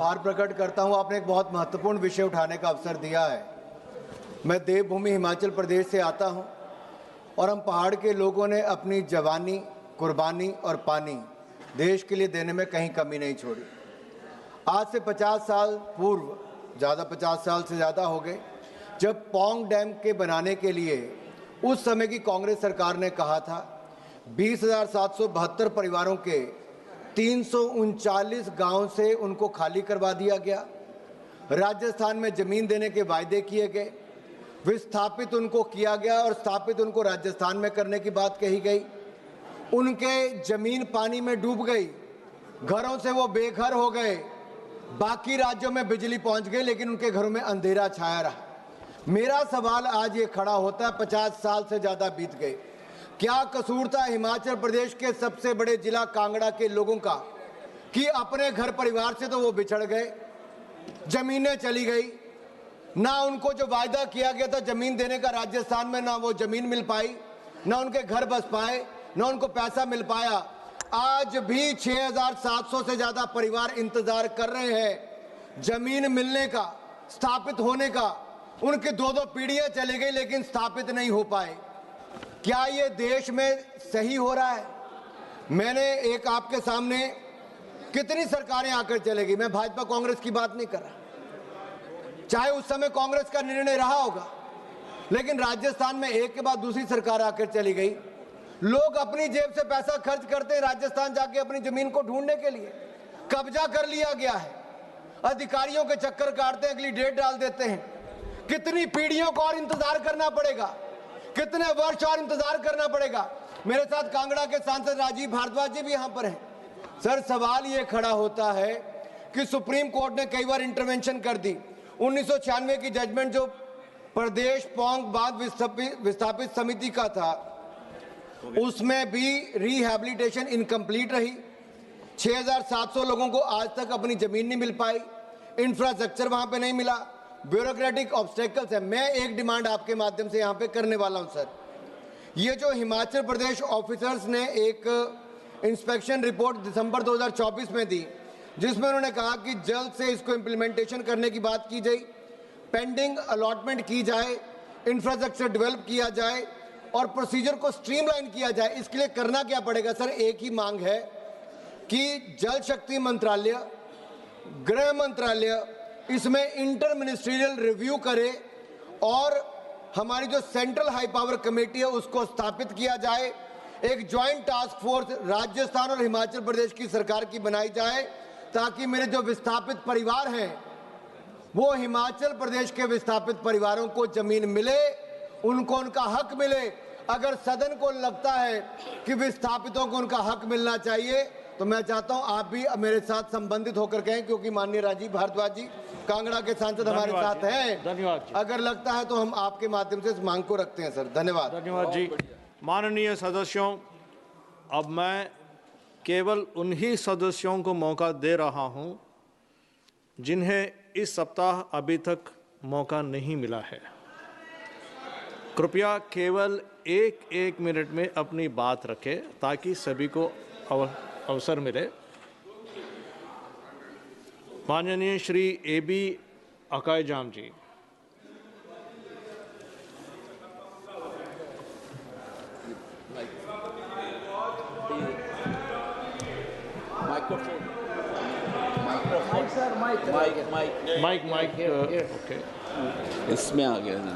आभार प्रकट करता हूं, आपने एक बहुत महत्वपूर्ण विषय उठाने का अवसर दिया है। मैं देवभूमि हिमाचल प्रदेश से आता हूं और हम पहाड़ के लोगों ने अपनी जवानी, कुर्बानी और पानी देश के लिए देने में कहीं कमी नहीं छोड़ी। आज से 50 साल पूर्व, 50 साल से ज़्यादा हो गए, जब पौंग डैम के बनाने के लिए उस समय की कांग्रेस सरकार ने कहा था 20,772 परिवारों के 339 गांव से उनको खाली करवा दिया गया। राजस्थान में जमीन देने के वायदे किए गए, विस्थापित उनको किया गया और स्थापित उनको राजस्थान में करने की बात कही गई। उनके जमीन पानी में डूब गई, घरों से वो बेघर हो गए। बाकी राज्यों में बिजली पहुंच गई लेकिन उनके घरों में अंधेरा छाया रहा। मेरा सवाल आज ये खड़ा होता है, 50 साल से ज़्यादा बीत गए, क्या कसूर था हिमाचल प्रदेश के सबसे बड़े जिला कांगड़ा के लोगों का कि अपने घर परिवार से तो वो बिछड़ गए, जमीनें चली गई, ना उनको जो वायदा किया गया था जमीन देने का राजस्थान में, ना वो जमीन मिल पाई, ना उनके घर बस पाए, ना उनको पैसा मिल पाया। आज भी 6,700 से ज़्यादा परिवार इंतजार कर रहे हैं जमीन मिलने का, स्थापित होने का। उनके 2-2 पीढ़ियां चली गई लेकिन स्थापित नहीं हो पाए। क्या ये देश में सही हो रहा है? मैंने एक आपके सामने कितनी सरकारें आकर चले गई, मैं भाजपा कांग्रेस की बात नहीं कर रहा, चाहे उस समय कांग्रेस का निर्णय रहा होगा, लेकिन राजस्थान में एक के बाद दूसरी सरकार आकर चली गई। लोग अपनी जेब से पैसा खर्च करते हैं राजस्थान जाके अपनी जमीन को ढूंढने के लिए। कब्जा कर लिया गया है, अधिकारियों के चक्कर काटते हैं, अगली डेट डाल देते हैं। कितनी पीढ़ियों को और इंतजार करना पड़ेगा, कितने वर्ष और इंतजार करना पड़ेगा? मेरे साथ कांगड़ा के सांसद राजीव भारद्वाज जी भी यहां पर हैं। सर, सवाल ये खड़ा होता है कि सुप्रीम कोर्ट ने कई बार इंटरवेंशन कर दी। 1996 की जजमेंट जो प्रदेश पौंग बांध विस्थापित समिति का था, उसमें भी रिहैबिलिटेशन इनकम्प्लीट रही। 6,700 लोगों को आज तक अपनी जमीन नहीं मिल पाई, इंफ्रास्ट्रक्चर वहां पे नहीं मिला, ब्यूरोक्रेटिक ऑब्स्टेकल्स है। मैं एक डिमांड आपके माध्यम से यहाँ पे करने वाला हूँ सर, ये जो हिमाचल प्रदेश ऑफिसर्स ने एक इंस्पेक्शन रिपोर्ट दिसंबर 2024 में दी, जिसमें उन्होंने कहा कि जल्द से इसको इम्प्लीमेंटेशन करने की बात की जाए, पेंडिंग अलॉटमेंट की जाए, इंफ्रास्ट्रक्चर डेवलप किया जाए और प्रोसीजर को स्ट्रीमलाइन किया जाए। इसके लिए करना क्या पड़ेगा सर? एक ही मांग है कि जल शक्ति मंत्रालय, गृह मंत्रालय इसमें इंटर मिनिस्ट्रियल रिव्यू करे और हमारी जो सेंट्रल हाई पावर कमेटी है उसको स्थापित किया जाए। एक ज्वाइंट टास्क फोर्स राजस्थान और हिमाचल प्रदेश की सरकार की बनाई जाए, ताकि मेरे जो विस्थापित परिवार हैं वो हिमाचल प्रदेश के विस्थापित परिवारों को जमीन मिले, उनको उनका हक मिले। अगर सदन को लगता है कि विस्थापितों को उनका हक मिलना चाहिए, तो मैं चाहता हूं आप भी मेरे साथ संबंधित होकर कहें, क्योंकि माननीय राजीव भारद्वाज जी कांगड़ा के सांसद हमारे साथ हैं। धन्यवाद। अगर लगता है तो हम आपके माध्यम से इस मांग को रखते हैं सर। धन्यवाद। धन्यवाद जी। माननीय सदस्यों, अब मैं केवल उन्हीं सदस्यों को मौका दे रहा हूं जिन्हें इस सप्ताह अभी तक मौका नहीं मिला है। कृपया केवल एक मिनट में अपनी बात रखें ताकि सभी को अवसर मिले। माननीय श्री AB अकायजाम जी। माइक ओके, इसमें आ गया ना।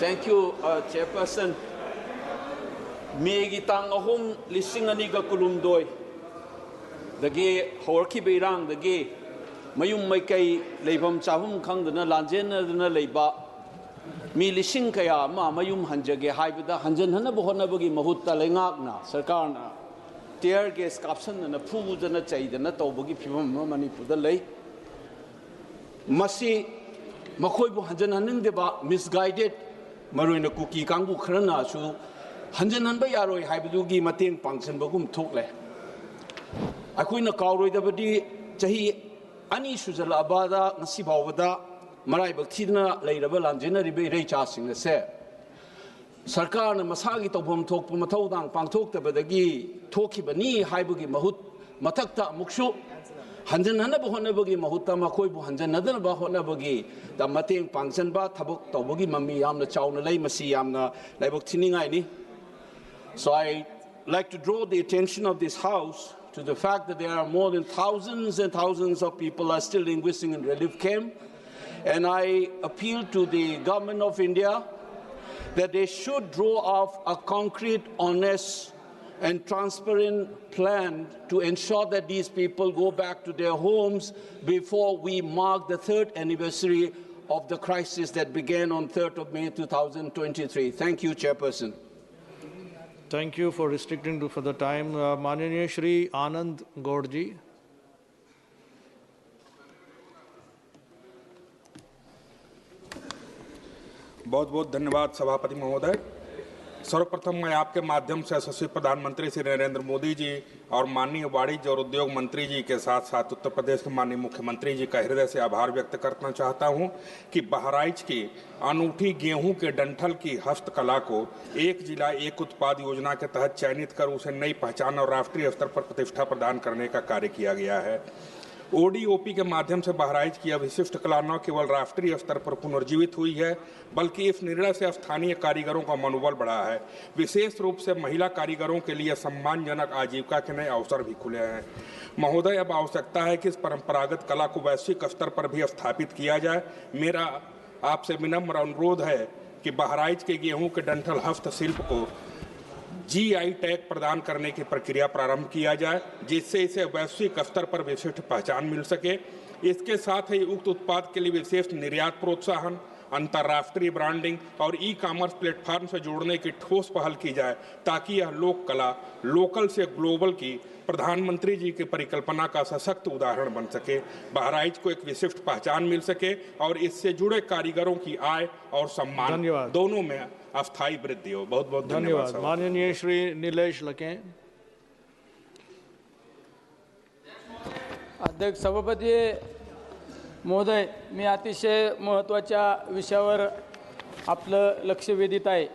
Thank you chairperson. मेगी तांग अहुम लिसिंग अनिगा कुलुमदोय दगे हौरखी बेरांग दगे मयुम मैकई लेबम चाहुम खंगदना लांजेनदना लेबा मी लिसिंग कया मा मयुम हंजगे हाइबदा हंजन हन बहोनबगी महुत्ता लेंगाकना सरकारना टियर गैस काप्सनना फुबुदना चाइदना तौबगी फिबम मणिपुरदा लै मसी मखोइबु हंजन हनिंगदेबा मिसगाइडेड मरुइना कुकी कांगु खरनासु हंजन हनबा यारोय हाइबदुगी मतेंग पांगसनबगुम थोकले अखोइना काउरोइदबदी चाही अनि सुजलाबादा ngasi बावदा मराइबक थिदना लेरबा लांजेनरिबे रेचासिंग से सरकार ने मसागी तौफम थोकप मथौदांग पांगथोक्तबदगी थोखिबनी हाइबगी महुत मथक्ता मुक्सु हंजनहनब होनबगी महुत्ता मखोइबु हंजनदनब होनबगी दा मतेंग पांगसनबा थबक तौबगी मम्मी यामना चावना लई मसी यामना लाइबक थिनिंगाइनी. So I like to draw the attention of this House to the fact that there are more than thousands and thousands of people are still languishing in relief camp, and I appeal to the government of India that they should draw up a concrete, honest and transparent plan to ensure that these people go back to their homes before we mark the 3rd anniversary of the crisis that began on 3rd of May 2023. Thank you, Chairperson. Thank you for restricting to for the time. माननीय श्री आनंद गौड़ जी. बहुत बहुत धन्यवाद सभापति महोदय. सर्वप्रथम मैं आपके माध्यम से यशस्वी प्रधानमंत्री श्री नरेंद्र मोदी जी और माननीय वाणिज्य और उद्योग मंत्री जी के साथ साथ उत्तर प्रदेश के माननीय मुख्यमंत्री जी का हृदय से आभार व्यक्त करना चाहता हूं कि बहराइच की अनूठी गेहूं के डंठल की हस्तकला को एक जिला एक उत्पाद योजना के तहत चयनित कर उसे नई पहचान और राष्ट्रीय स्तर पर प्रतिष्ठा प्रदान करने का कार्य किया गया है. ओडीओपी के माध्यम से बहराइच की विशिष्ट कला न केवल राष्ट्रीय स्तर पर पुनर्जीवित हुई है बल्कि इस निर्णय से स्थानीय कारीगरों का मनोबल बढ़ा है. विशेष रूप से महिला कारीगरों के लिए सम्मानजनक आजीविका के नए अवसर भी खुले हैं. महोदय, अब आवश्यकता है कि इस परंपरागत कला को वैश्विक स्तर पर भी स्थापित किया जाए. मेरा आपसे विनम्र अनुरोध है कि बहराइच के गेहूं के डंठल हस्तशिल्प को GI टैग प्रदान करने की प्रक्रिया प्रारंभ किया जाए जिससे इसे वैश्विक स्तर पर विशिष्ट पहचान मिल सके. इसके साथ ही उक्त उत्पाद के लिए विशेष निर्यात प्रोत्साहन, अंतर्राष्ट्रीय ब्रांडिंग और ई-कॉमर्स प्लेटफॉर्म से जोड़ने की ठोस पहल की जाए ताकि यह लोक कला लोकल से ग्लोबल की प्रधानमंत्री जी की परिकल्पना का सशक्त उदाहरण बन सके, बहराइच को एक विशिष्ट पहचान मिल सके और इससे जुड़े कारीगरों की आय और सम्मान दोनों में अस्थायी वृद्धि हो. बहुत बहुत धन्यवाद. माननीय श्री निलेश लके. अध्यक्ष सभापती महोदय, मी अतिशय महत्त्वाच्या विषयावर आपलं लक्ष वेधित आहे.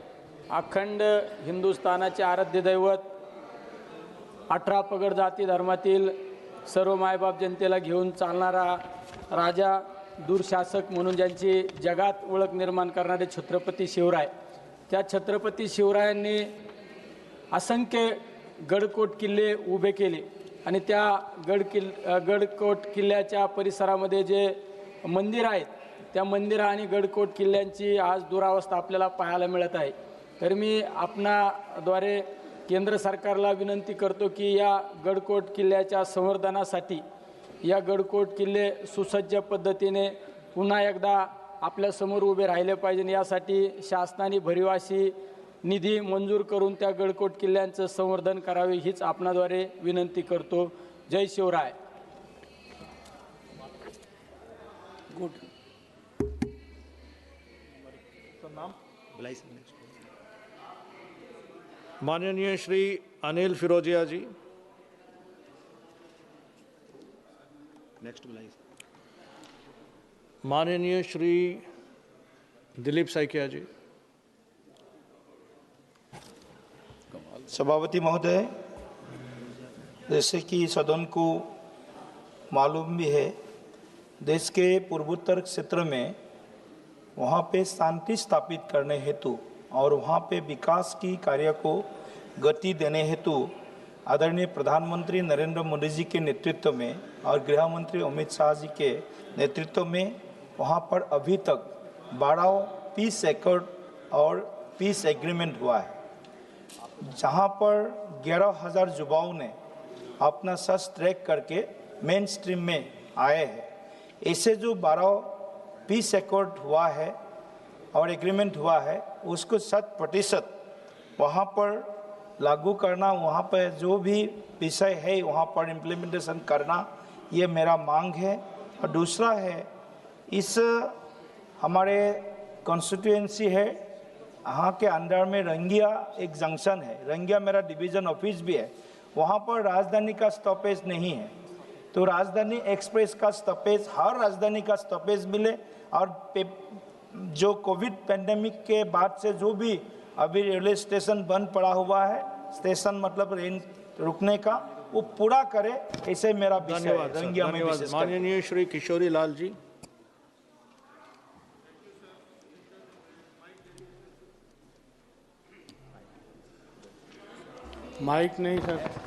अखंड हिंदुस्थानाचे आराध्य दैवत 18 पगड जाती धर्मातील सर्व मायबाप जनतेला घेऊन चालणारा राजा, दूरशासक म्हणून ज्यांची जगात ओळख निर्माण करणारे छत्रपती शिवराय, त्या छत्रपती शिवरायांनी असंख्य गडकोट किल्ले उभे केले आणि त्या गडकोट किल्ल्याच्या परिसरामध्ये जे मंदिर आहेत त्या मंदिर आणि गडकोट किल्ल्यांची आज दुरावस्था आपल्याला पाहायला मिळत आहे. तर मी आपणाद्वारे केंद्र सरकारला विनंती करतो की या गडकोट किल्ल्याच्या संवर्धनासाठी या गडकोट किल्ले सुसज्ज पद्धतीने पुन्हा एकदा आपल्या समोर उभे राहिले पाहिजे. यासाठी शासनाने भरीव निधी मंजूर करून त्या गडकोट किल्ल्यांचं संवर्धन करावे हीच आपणाद्वारे विनंती करतो. जय शिवराय. गुड. माननीय श्री अनिल फिरोजिया जी. माननीय श्री दिलीप सैकिया जी. सभापति महोदय, जैसे कि सदन को मालूम भी है, देश के पूर्वोत्तर क्षेत्र में वहाँ पे शांति स्थापित करने हेतु और वहाँ पे विकास की कार्य को गति देने हेतु आदरणीय प्रधानमंत्री नरेंद्र मोदी जी के नेतृत्व में और गृह मंत्री अमित शाह जी के नेतृत्व में वहाँ पर अभी तक 12 पीस एकॉर्ड और पीस एग्रीमेंट हुआ है, जहाँ पर 11,000 युवाओं ने अपना सर्च ट्रैक करके मेन स्ट्रीम में आए हैं. ऐसे जो 12 पीस एकॉर्ड हुआ है और एग्रीमेंट हुआ है उसको 100% वहाँ पर लागू करना, वहाँ पर जो भी विषय है वहाँ पर इम्प्लीमेंटेशन करना, ये मेरा मांग है. और दूसरा है, इस हमारे कॉन्स्टिट्यूएंसी है, यहाँ के अंडर में रंगिया एक जंक्शन है, रंगिया मेरा डिवीज़न ऑफिस भी है, वहाँ पर राजधानी का स्टॉपेज नहीं है. तो राजधानी एक्सप्रेस का स्टॉपेज, हर राजधानी का स्टॉपेज मिले. और जो कोविड पेंडेमिक के बाद से जो भी अभी रेलवे स्टेशन बंद पड़ा हुआ है, स्टेशन मतलब ट्रेन रुकने का, वो पूरा करे, ऐसे मेरा विषय है। धन्यवाद सर, रंगिया में धन्यवाद। विशेष करके। माननीय श्री किशोरी लाल जी। माइक नहीं सर।